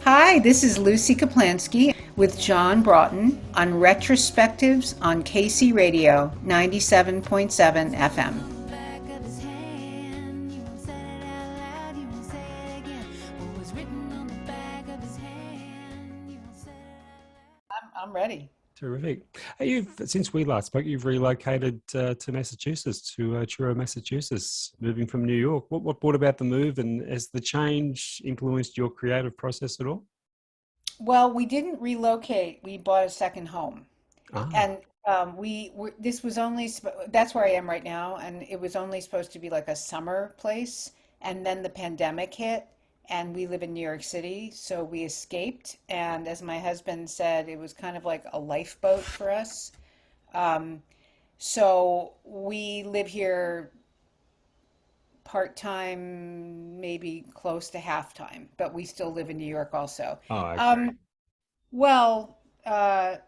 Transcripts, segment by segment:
Hi, this is Lucy Kaplansky with John Broughton on Retrospectives on KC Radio 97.7 FM. I'm ready. Terrific. Hey, since we last spoke, you've relocated to Massachusetts, to Truro, Massachusetts, moving from New York. What brought about the move, and has the change influenced your creative process at all? Well, we didn't relocate. We bought a second home. Ah, And this was only, that's where I am right now. And it was only supposed to be like a summer place. And then the pandemic hit, and we live in New York City. So we escaped. And as my husband said, it was kind of like a lifeboat for us. Um, so we live here part-time, maybe close to half-time, but we still live in New York also. oh, okay. Um, well, I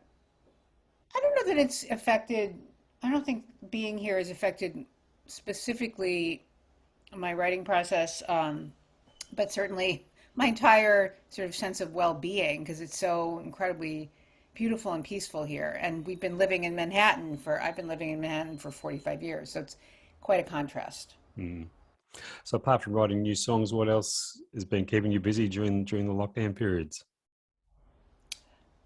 don't know that it's affected, I don't think being here has affected specifically my writing process, but certainly my entire sort of sense of well-being because it's so incredibly beautiful and peaceful here. And I've been living in Manhattan for 45 years, so it's quite a contrast. Hmm. So apart from writing new songs, what else has been keeping you busy during the lockdown periods?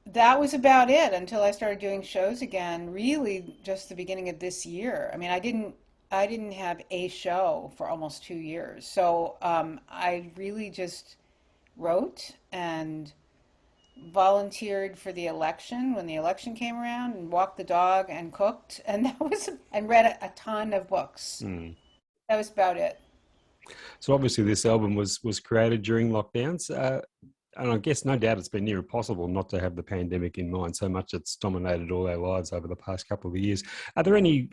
That was about it until I started doing shows again, really just the beginning of this year. I mean, I didn't have a show for almost 2 years. So I really just wrote and volunteered for the election when the election came around and walked the dog and cooked and and read a ton of books. Hmm. That was about it. So obviously, this album was created during lockdowns. And I guess no doubt it's been near impossible not to have the pandemic in mind. So much it's dominated all our lives over the past couple of years. Are there any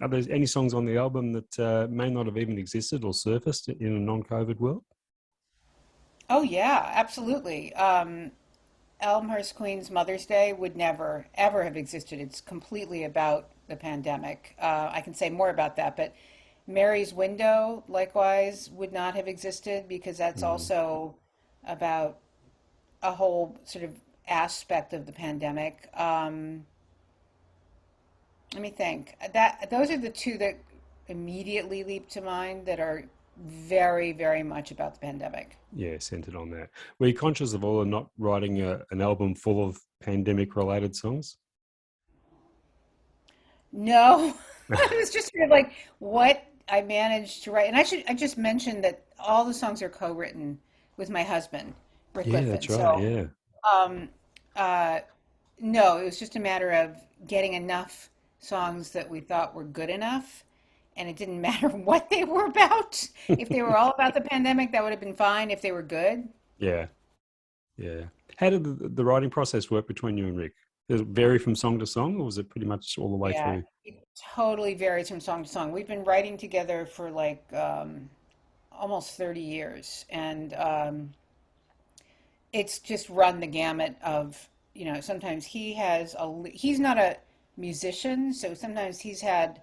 songs on the album that may not have even existed or surfaced in a non-COVID world? Oh yeah, absolutely. Elmhurst Queen's Mother's Day would never, ever have existed. It's completely about the pandemic. I can say more about that, but Mary's Window, likewise, would not have existed because that's Mm. also about a whole sort of aspect of the pandemic. Let me think. That those are the two that immediately leap to mind that are very, very much about the pandemic. Yeah, centered on that. Were you conscious of all of not writing an album full of pandemic-related songs? No, it was just sort of like what I managed to write. And I just mention that all the songs are co-written with my husband, Rick Yeah, Litvin. that's right. So, Yeah. um, uh, no, it was just a matter of getting enough songs that we thought were good enough. And it didn't matter what they were about. If they were all about the pandemic, that would have been fine if they were good. Yeah. Yeah. How did the writing process work between you and Rick? Does it vary from song to song, or was it pretty much all the way Yeah, through? it totally varies from song to song. We've been writing together for like almost 30 years. And it's just run the gamut of, sometimes he's not a musician, so sometimes he's had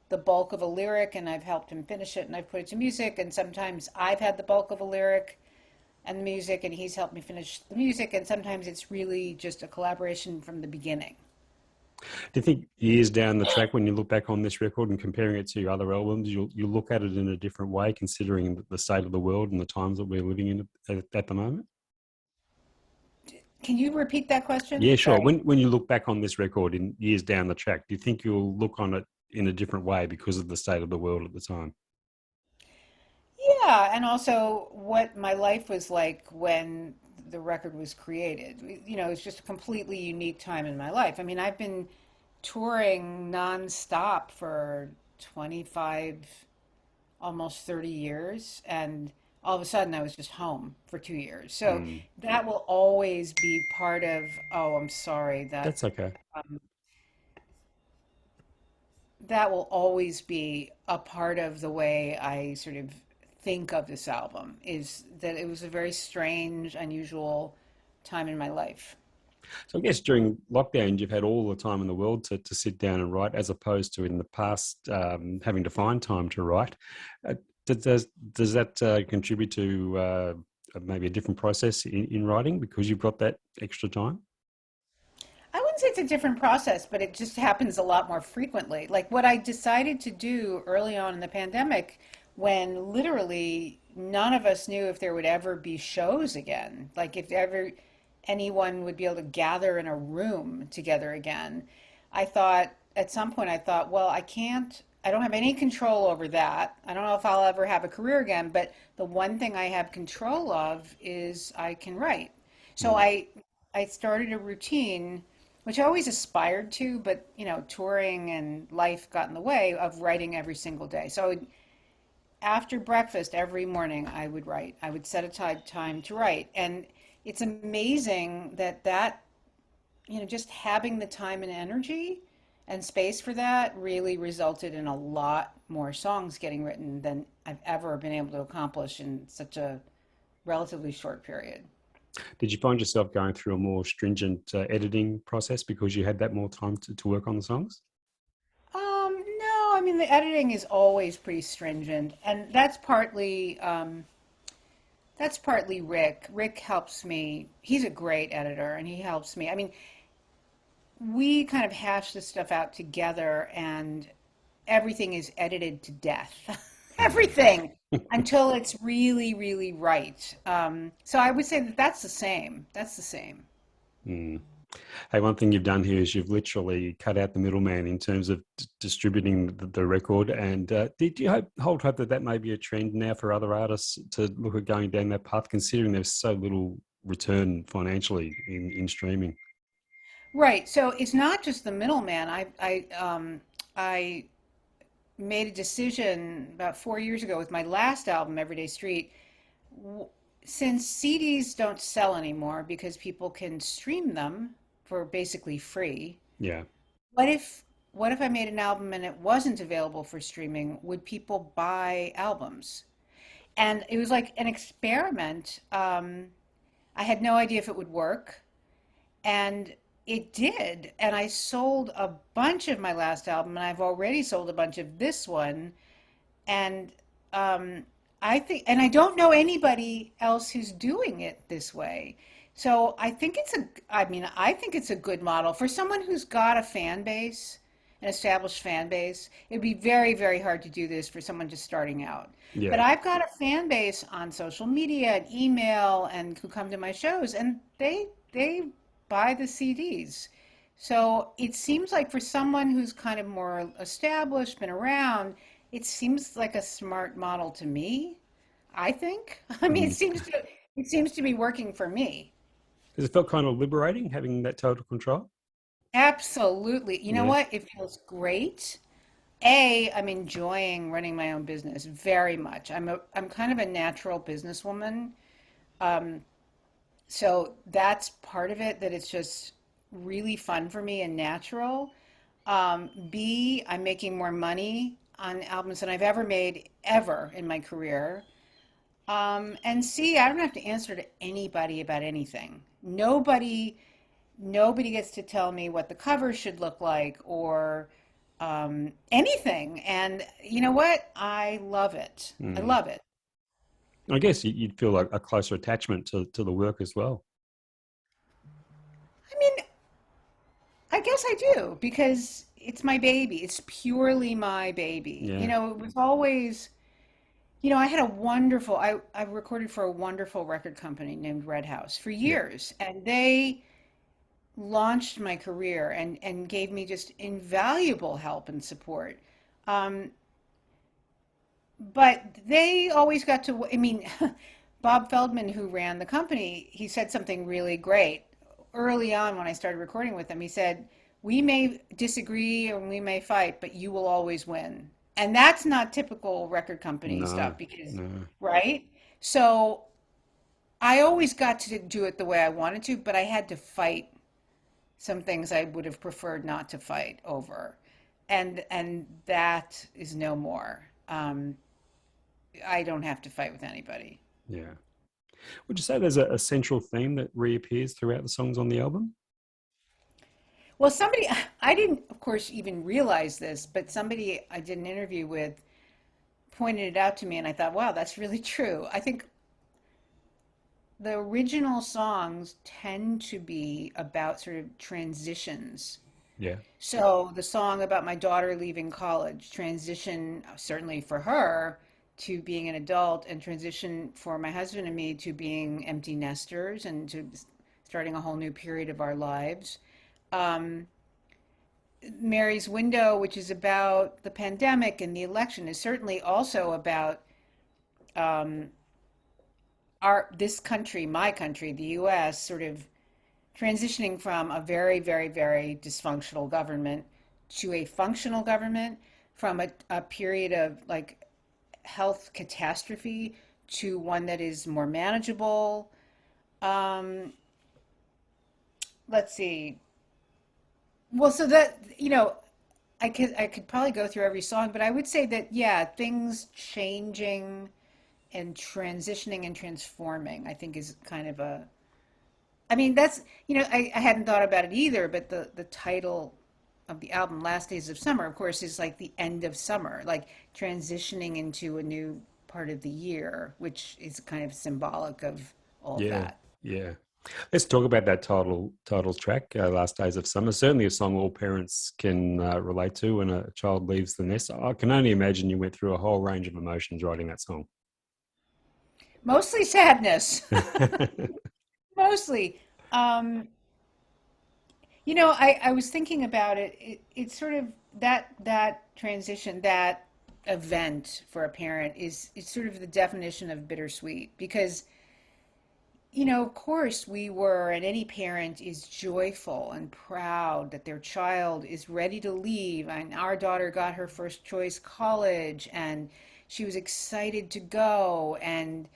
the bulk of a lyric and I've helped him finish it and I've put it to music. And sometimes I've had the bulk of a lyric and the music and he's helped me finish the music. And sometimes it's really just a collaboration from the beginning. Do you think years down the track, when you look back on this record and comparing it to your other albums, you'll look at it in a different way, considering the state of the world and the times that we're living in at the moment? Can you repeat that question? Yeah, sure. Sorry. When you look back on this record in years down the track, do you think you'll look on it in a different way because of the state of the world at the time? Yeah, and also what my life was like when the record was created. It's just a completely unique time in my life. I mean, I've been touring nonstop for 25, almost 30 years, and all of a sudden I was just home for 2 years. So Mm, that will always be part of, oh, I'm sorry, that's okay. um, that will always be a part of the way I sort of think of this album is that it was a very strange, unusual time in my life. So I guess during lockdown, you've had all the time in the world to sit down and write, as opposed to in the past having to find time to write. Uh, does that contribute to maybe a different process in writing because you've got that extra time? I wouldn't say it's a different process, but it just happens a lot more frequently. Like what I decided to do early on in the pandemic, when literally none of us knew if there would ever be shows again, like if ever anyone would be able to gather in a room together again. I thought at some point, I thought, well, I don't have any control over that. I don't know if I'll ever have a career again, but the one thing I have control of is I can write. So Mm. I started a routine, which I always aspired to, but touring and life got in the way of writing every single day. So after breakfast every morning, I would write. I would set aside time to write, and it's amazing that just having the time and energy and space for that really resulted in a lot more songs getting written than I've ever been able to accomplish in such a relatively short period. Did you find yourself going through a more stringent editing process because you had that more time to work on the songs? No, I mean the editing is always pretty stringent, and that's partly Rick. Rick helps me. He's a great editor, and he helps me. I mean, we kind of hash this stuff out together, and everything is edited to death. Mm. Everything until it's really, really right. So I would say that that's the same. That's the same. Mm. Hey, one thing you've done here is you've literally cut out the middleman in terms of distributing the record. And did you hold hope that that may be a trend now for other artists to look at going down that path, considering there's so little return financially in streaming? Right. So it's not just the middleman. I made a decision about 4 years ago with my last album, Everyday Street. w- Since CDs don't sell anymore because people can stream them for basically free, Yeah. what if what if I made an album and it wasn't available for streaming? Would people buy albums? And it was like an experiment. I had no idea if it would work, and it did. And I sold a bunch of my last album, and I've already sold a bunch of this one. And um, I think, and I don't know anybody else who's doing it this way. So I think it's a good model for someone who's got a fan base, an established fan base. It'd be very, very hard to do this for someone just starting out. But Yeah. I've got a fan base on social media and email and who come to my shows, and they buy the CDs. So it seems like for someone who's kind of more established, been around, it seems like a smart model to me, I think. I mean, Mm. it seems to be working for me. Has it felt kind of liberating having that total control? Absolutely. You know Yeah. what? It feels great. I'm enjoying running my own business very much. I'm kind of a natural businesswoman. Um, so that's part of it, that it's just really fun for me and natural. B, I'm making more money on albums than I've ever made ever in my career. And C, I don't have to answer to anybody about anything. Nobody gets to tell me what the cover should look like or anything. And you know what? I love it. I Mm. love it. I guess you'd feel like a closer attachment to the work as well. I mean, I guess I do because it's my baby. It's purely my baby. Yeah. It was always, I recorded for a wonderful record company named Red House for Yeah. years, and they launched my career and gave me just invaluable help and support. Um, but they always got to, I mean, Bob Feldman, who ran the company, he said something really great early on when I started recording with him. He said, "We may disagree and we may fight, but you will always win." And that's not typical record company No. stuff because, No. right? So I always got to do it the way I wanted to, but I had to fight some things I would have preferred not to fight over. And that is no more. I don't have to fight with anybody. Yeah. Would you say there's a central theme that reappears throughout the songs on the album? Well, I didn't, of course, even realize this, but somebody I did an interview with pointed it out to me, and I thought, wow, that's really true. I think the original songs tend to be about sort of transitions. Yeah. So the song about my daughter leaving college, transition certainly for her to being an adult, and transition for my husband and me to being empty nesters and to starting a whole new period of our lives. Um, Mary's Window, which is about the pandemic and the election, is certainly also about um, our this country, my country, the U.S., sort of transitioning from a very, very, very dysfunctional government to a functional government, from a period of like health catastrophe to one that is more manageable. Um, let's see. Well, so that, I could probably go through every song, but I would say that, yeah, things changing and transitioning and transforming, I think is kind of a, I mean, that's, I hadn't thought about it either, but the title of the album, Last Days of Summer, of course, is like the end of summer, like transitioning into a new part of the year, which is kind of symbolic of all of Yeah. that. Yeah. Let's talk about that title track, "Last Days of Summer." Certainly, a song all parents can relate to when a child leaves the nest. I can only imagine you went through a whole range of emotions writing that song. Mostly sadness. Mostly. Um, I was thinking about it. It's sort of that transition, that event for a parent is it's sort of the definition of bittersweet because, of course we were, and any parent is joyful and proud that their child is ready to leave. And our daughter got her first choice college and she was excited to go. And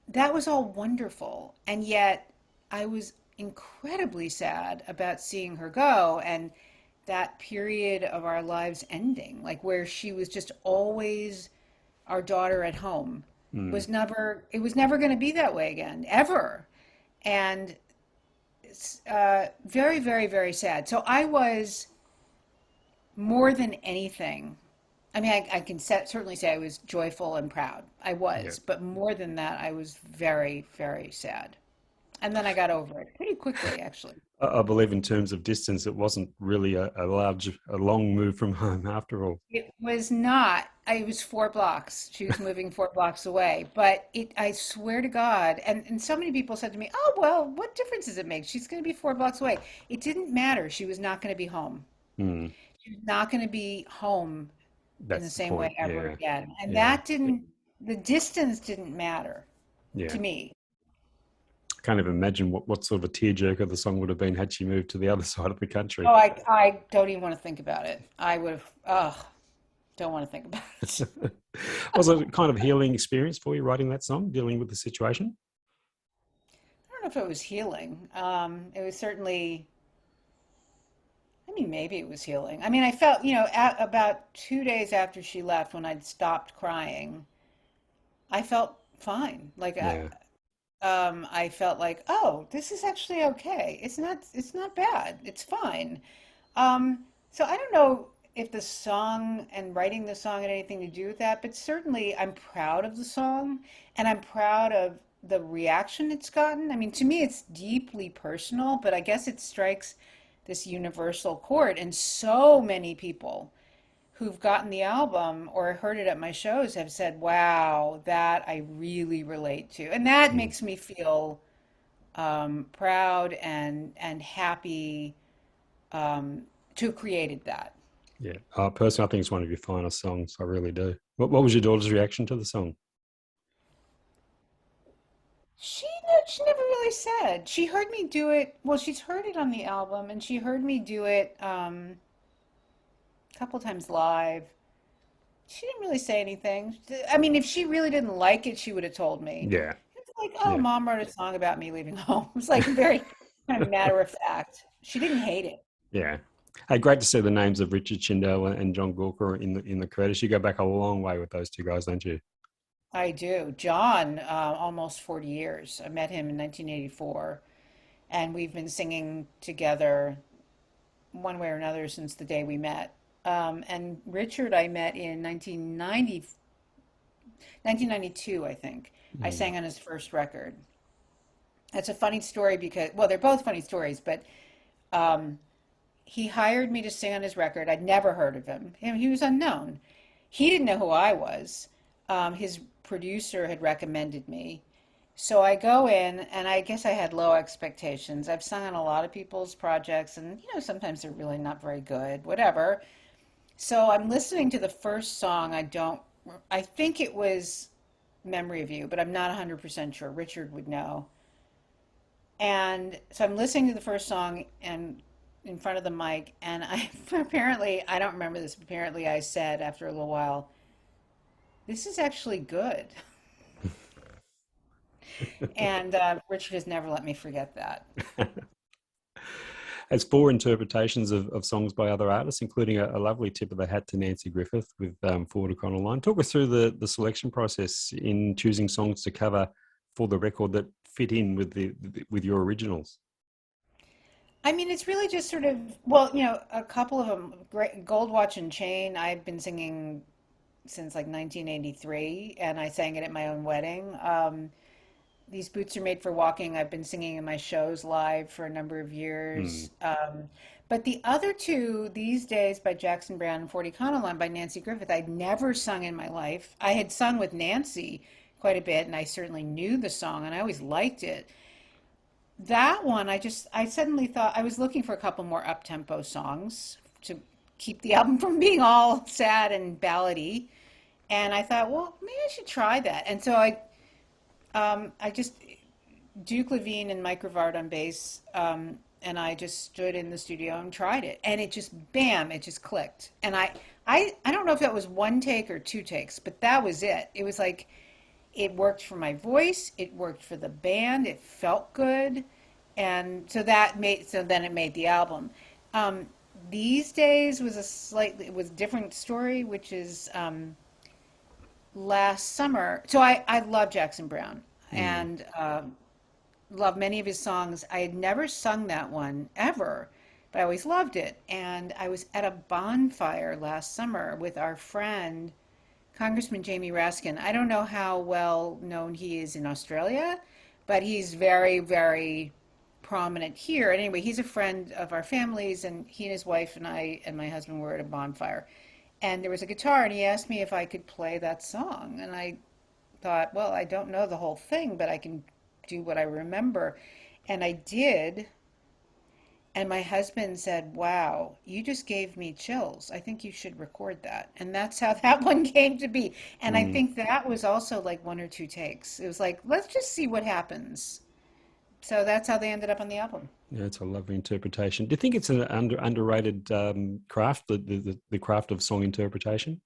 that was all wonderful. And yet I was incredibly sad about seeing her go and that period of our lives ending, like where she was just always our daughter at home. Mm, It was never going to be that way again, ever. And it's very, very, very sad. So I was more than anything. I mean, I can certainly say I was joyful and proud. I yeah. was, but more than that, I was very, very sad. And then I got over it pretty quickly, actually. I believe in terms of distance, it wasn't really a long move from home after all. It was not. I was 4 blocks. She was moving 4 blocks away. But I swear to God, and so many people said to me, "Oh, well, what difference does it make? She's going to be 4 blocks away." It didn't matter. She was not going to be home. Mm, She was not going to be home in the that's the same way point. ever Yeah. again. And Yeah. the distance didn't matter Yeah. to me. I can't even imagine what sort of a tearjerker the song would have been had she moved to the other side of the country. Oh, I don't even want to think about it. I would have, don't want to think about it. Was it a kind of healing experience for you writing that song, dealing with the situation? I don't know if it was healing. It was certainly, I mean, maybe it was healing. I mean, I felt, about 2 days after she left, when I'd stopped crying, I felt fine. Like Yeah. I felt like, oh, this is actually okay. It's not bad. It's fine. So I don't know if the song and writing the song had anything to do with that, but certainly I'm proud of the song and I'm proud of the reaction it's gotten. I mean, to me, it's deeply personal, but I guess it strikes this universal chord. And so many people who've gotten the album or heard it at my shows have said, wow, that I really relate to. And that Mm, makes me feel proud and happy to have created that. yeah. Personally, I think it's one of your finest songs. I really do. What was your daughter's reaction to the song? She never really said. She heard me do it. Well, she's heard it on the album, and she heard me do it a couple times live. She didn't really say anything. I mean, if she really didn't like it, she would have told me. Yeah. It's like, oh, Yeah. mom wrote a song about me leaving home. It was like very kind of matter of fact. She didn't hate it. Yeah. Hey, great to see the names of Richard Chindel and John Gawker in the credits. You go back a long way with those two guys, don't you? I do. John, almost 40 years. I met him in 1984, and we've been singing together one way or another since the day we met. And Richard, I met in 1992, I think. I Mm. sang on his first record. It's a funny story because, well, they're both funny stories, but um, he hired me to sing on his record. I'd never heard of him. He was unknown. He didn't know who I was. His producer had recommended me. So I go in, and I guess I had low expectations. I've sung on a lot of people's projects, and sometimes they're really not very good, whatever. So I'm listening to the first song. I think it was Memory of You, but I'm not 100% sure. Richard would know. And so I'm listening to the first song and in front of the mic, and I apparently, I don't remember this, but apparently I said after a little while, this is actually good. And Richard has never let me forget that. Has four interpretations of songs by other artists, including a lovely tip of the hat to Nancy Griffith with Forward Econo Line. Talk us through the selection process in choosing songs to cover for the record that fit in with with your originals. I mean, it's really just sort of, well, a couple of them, great, Gold Watch and Chain, I've been singing since like 1983, and I sang it at my own wedding. These Boots Are Made for Walking, I've been singing in my shows live for a number of Mm. years. But the other two, These Days by Jackson Browne and 40 Line by Nancy Griffith, I'd never sung in my life. I had sung with Nancy quite a bit, and I certainly knew the song, and I always liked it. That one, I suddenly thought I was looking for a couple more up-tempo songs to keep the album from being all sad and ballady. And I thought, well, maybe I should try that. And so I just Duke Levine and Mike Rivard on bass, and I just stood in the studio and tried it, and it just bam, it just clicked. And I don't know if that was one take or two takes, but that was it. It was like it worked for my voice, it worked for the band, it felt good, and so then it made the album. Um, these days was a slightly it was a different story, which is last summer. So I love Jackson Browne Mm. and love many of his songs. I had never sung that one ever, but I always loved it. And I was at a bonfire last summer with our friend Congressman Jamie Raskin. I don't know how well known he is in Australia, but he's very, very prominent here. And anyway, he's a friend of our families, and he and his wife and I and my husband were at a bonfire. And there was a guitar, and he asked me if I could play that song. And I thought, well, I don't know the whole thing, but I can do what I remember. And I did. And my husband said, wow, you just gave me chills. I think you should record that. And that's how that one came to be. And I Mm. think that was also like one or two takes. It was like, let's just see what happens. So that's how they ended up on the album. Yeah, it's a lovely interpretation. Do you think it's an underrated craft, the craft of song interpretation?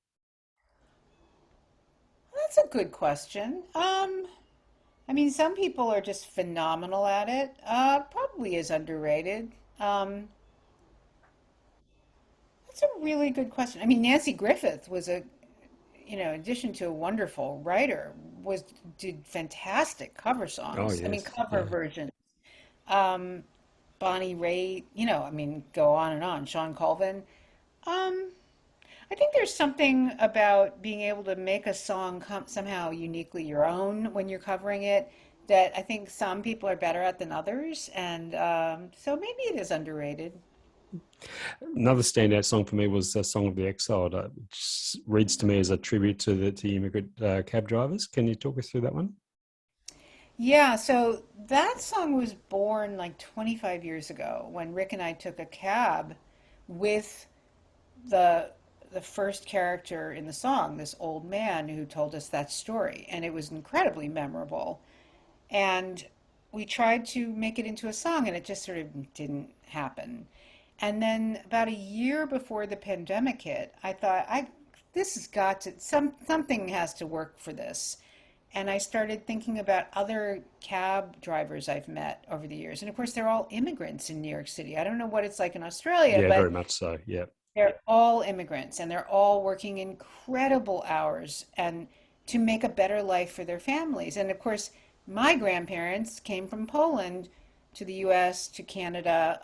That's a good question. I mean, some people are just phenomenal at it. Probably is underrated. Um, that's a really good question. I mean, Nancy Griffith was in addition to a wonderful writer, was did fantastic cover Oh songs. I mean, yes, cover yeah. versions. Um, Bonnie Raitt, I mean, go on and on. Sean Colvin. Um, I think there's something about being able to make a song somehow uniquely your own when you're covering it that I think some people are better at than others, and so maybe it is underrated. Another standout song for me was "Song of the Exiled," which reads to me as a tribute to the immigrant cab drivers. Can you talk us through that one? Yeah, so that song was born like 25 years ago when Rick and I took a cab with the the first character in the song, this old man who told us that story, and it was incredibly memorable. And we tried to make it into a song, and it just sort of didn't happen. And then about a year before the pandemic hit, I thought, I this has got to something has to work for this. And I started thinking about other cab drivers I've met over the years. And of course, they're all immigrants in New York City. I don't know what it's like in Australia, Yeah, very but much so. Yeah. they're all immigrants and they're all working incredible hours and to make a better life for their families. And of course, my grandparents came from Poland to the US, to Canada,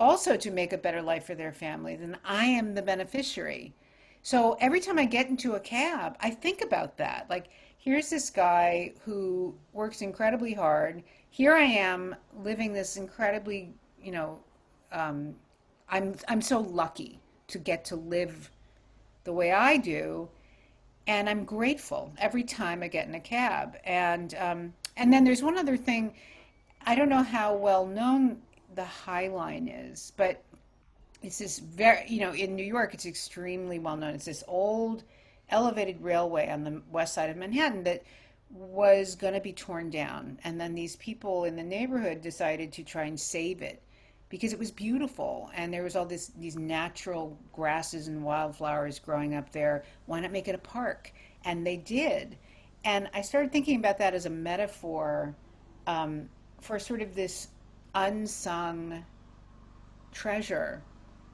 also to make a better life for their families. And I am the beneficiary. So every time I get into a cab, I think about that. Like, here's this guy who works incredibly hard. Here I am living this incredibly, you know, um, I'm so lucky to get to live the way I do, and I'm grateful every time I get in a cab. And then there's one other thing. I don't know how well known the High Line is, but it's this very, in New York, it's extremely well known. It's this old elevated railway on the west side of Manhattan that was going to be torn down. And then these people in the neighborhood decided to try and save it because it was beautiful and there was all these natural grasses and wildflowers growing up there. Why not make it a park? And they did. And I started thinking about that as a metaphor, for sort of this unsung treasure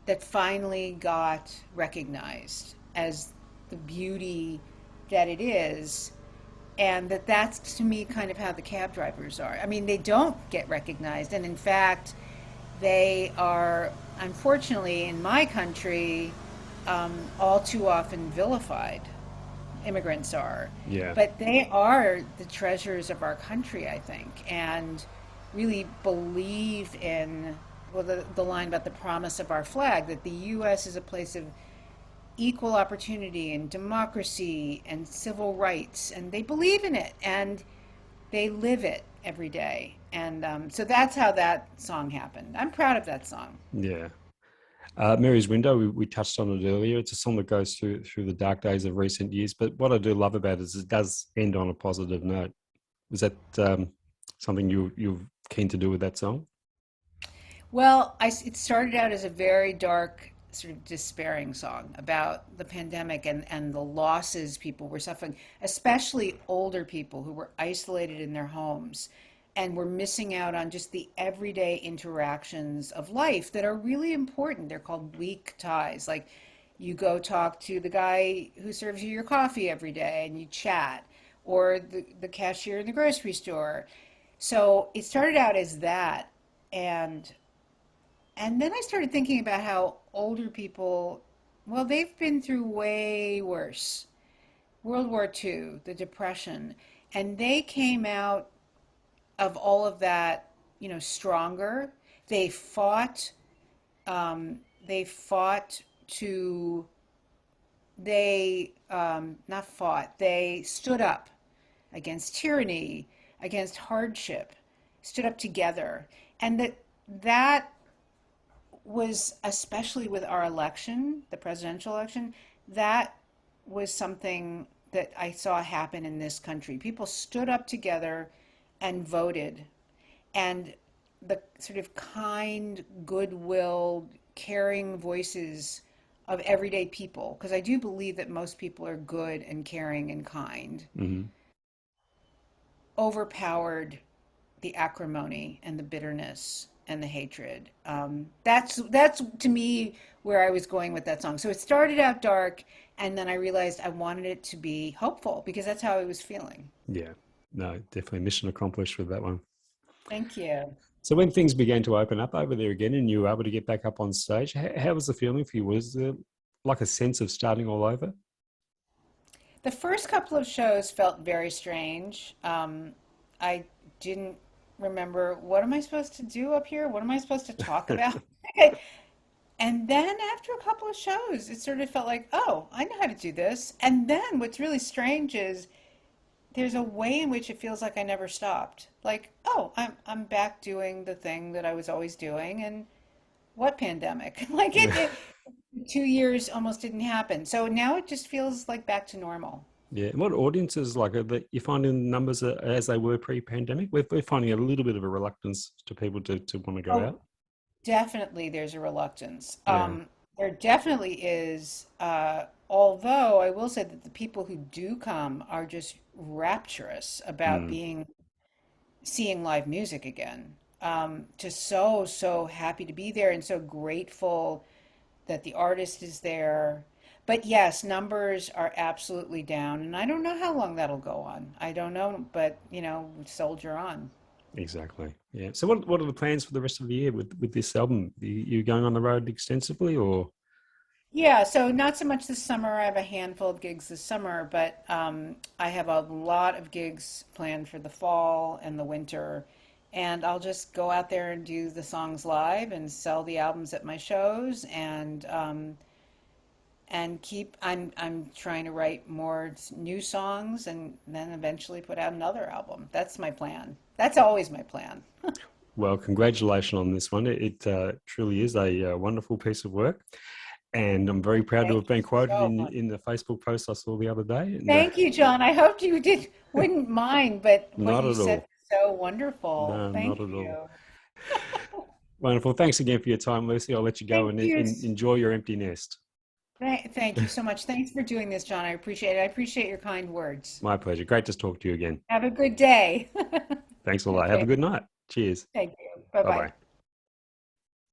that finally got recognized as the beauty that it is, and that's to me kind of how the cab drivers are. I mean, they don't get recognized, and in fact they are, unfortunately, in my country, all too often vilified. Immigrants are, Yeah. but they are the treasures of our country, I think, and really believe in, well, the line about the promise of our flag, that the U.S. is a place of equal opportunity and democracy and civil rights, and they believe in it and they live it every day. And so that's how that song happened. I'm proud of that song. Yeah. Mary's Window, we touched on it earlier. It's a song that goes through the dark days of recent years. But what I do love about it is it does end on a positive note. Was that something you're keen to do with that song? Well, it started out as a very dark, sort of despairing song about the pandemic and the losses people were suffering, especially older people who were isolated in their homes and were missing out on just the everyday interactions of life that are really important. They're called weak ties. Like, you go talk to the guy who serves you your coffee every day and you chat, or the cashier in the grocery store. So it started out as that. And and then I started thinking about how older people, well, they've been through way worse. World War II, the Depression, and they came out of all of that, stronger. They fought, they fought to, not fought, they stood up against tyranny, against hardship, stood up together. And that was, especially with our election, the presidential election, that was something that I saw happen in this country. People stood up together and voted. And the sort of kind, goodwill, caring voices of everyday people, because I do believe that most people are good and caring and kind, Hmm. overpowered the acrimony and the bitterness and the hatred. That's to me where I was going with that song. So it started out dark, and then I realized I wanted it to be hopeful because that's how I was feeling. Yeah. No, definitely mission accomplished with that one. Thank you. So when things began to open up over there again and you were able to get back up on stage, how was the feeling for you? Was there like a sense of starting all over? The first couple of shows felt very strange. I didn't remember, what am I supposed to do up here? What am I supposed to talk about? And then after a couple of shows, it sort of felt like, oh, I know how to do this. And then what's really strange is there's a way in which it feels like I never stopped. Like, oh, I'm back doing the thing that I was always doing, and what pandemic? Like, it 2 years almost didn't happen. So now it just feels like back to normal. Yeah. And what audiences like are that you finding numbers as they were pre-pandemic? We're finding a little bit of a reluctance to people to want to go Oh, out. definitely there's a reluctance. Yeah. There definitely is. Although I will say that the people who do come are just rapturous about Mm. seeing live music again. Just so, so happy to be there and so grateful that the artist is there. But yes, numbers are absolutely down, and I don't know how long that'll go on. I don't know, but soldier on. Exactly. Yeah. So what are the plans for the rest of the year with this album? You going on the road extensively or? Yeah, so not so much this summer. I have a handful of gigs this summer, but I have a lot of gigs planned for the fall and the winter. And I'll just go out there and do the songs live and sell the albums at my shows and keep I'm trying to write more new songs and then eventually put out another album. That's my plan. That's always my plan. Well, congratulations on this one. It truly is a wonderful piece of work, and I'm very proud to Thank have you been quoted so much. in the Facebook post I saw the other day. And Thank you, John. I hoped you wouldn't mind, but what not you at said all. was so wonderful. No, not Thank at all. you. Wonderful. Thanks again for your time, Lucy. I'll let you go Thank and you. enjoy your empty nest. Thank you so much. Thanks for doing this, John. I appreciate it. I appreciate your kind words. My pleasure. Great to talk to you again. Have a good day. Thanks a lot. Have a Okay. good night. Cheers. Thank you. Bye Bye bye. bye.